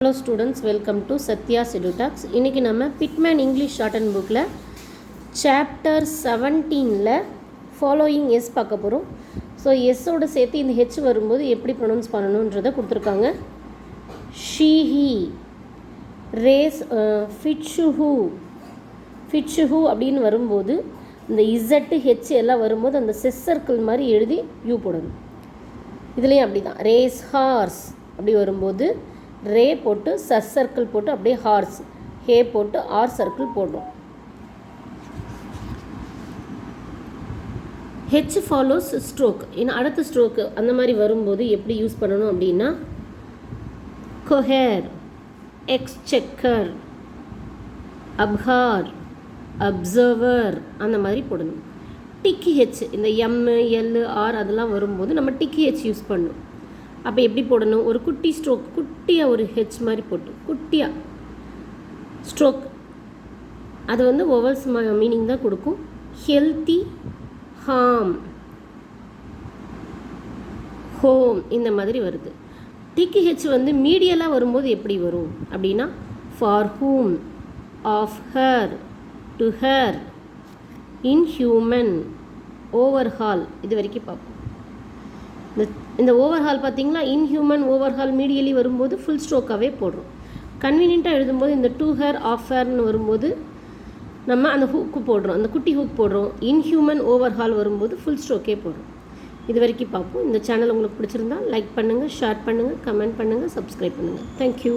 Hello students, welcome to Satya's EduTalks. இன்னைக்கு நம்ம Pitman English short and புக்கில் chapter 17ல following S பார்க்க போகிறோம். ஸோ எஸ்ஸோடு சேர்த்து இந்த ஹெச் வரும்போது எப்படி ப்ரொனவுன்ஸ் பண்ணணுன்றதை கொடுத்துருக்காங்க. ஷீ ஹீ ரேஸ் ஃபிட்ஷுஹூ அப்படின்னு வரும்போது இந்த இசட்டு ஹெச் எல்லாம் வரும்போது அந்த செஸ் சர்க்கிள் மாதிரி எழுதி யூ போடணும். இதுலேயும் அப்படி தான் ரேஸ் ஹார்ஸ் அப்படி வரும்போது ரே போட்டு சஸ் சர்க்கிள் போட்டு அப்படியே ஹார்ஸ் ஹே போட்டு ஆர் சர்க்கிள் போடுறோம். H follows stroke. இன்னும் அடுத்த ஸ்ட்ரோக்கு அந்த மாதிரி வரும்போது எப்படி யூஸ் பண்ணணும் அப்படின்னா கொஹேர், எக்ஸ்செக்கர், அப்ஹார், அப்சர்வர் அந்த மாதிரி போடணும். டிக்கி ஹெச் இந்த எம் எல் ஆர் அதெல்லாம் வரும்போது நம்ம டிக்கி ஹெச் யூஸ் பண்ணணும். அப்போ எப்படி போடணும்? ஒரு குட்டி ஸ்ட்ரோக், குட்டியாக ஒரு ஹெச் மாதிரி போட்டு குட்டியாக ஸ்ட்ரோக், அது வந்து ஓவல்ஸ் மீனிங் தான் கொடுக்கும். ஹெல்த்தி, ஹார்ம், ஹோம் இந்த மாதிரி வருது. டிக்கி ஹெச் வந்து மீடியலாக வரும்போது எப்படி வரும் அப்படின்னா for whom, of her, to her, inhuman, overhaul இது வரைக்கும் பார்ப்போம். இந்த ஓவர்ஹால் பார்த்திங்களா, இன்ஹியூமன், ஓவர்ஹால் மீடியலி வரும்போது ஃபுல் ஸ்ட்ரோக்காகவே போடுறோம். கன்வீனியண்ட்டாக எழுதும்போது இந்த டூ ஹேர் ஆஃப் ஹேர்னு வரும்போது நம்ம அந்த ஹூக்கு போடுறோம், அந்த குட்டி ஹூக் போடுறோம். இன்ஹியூமன், ஓவர்ஹால் வரும்போது ஃபுல் ஸ்ட்ரோக்கே போடுறோம். இது வரைக்கும் பார்ப்போம். இந்த சேனல் உங்களுக்கு பிடிச்சிருந்தா லைக் பண்ணுங்கள், ஷேர் பண்ணுங்கள், கமெண்ட் பண்ணுங்கள், சப்ஸ்கிரைப் பண்ணுங்கள். தேங்க்யூ.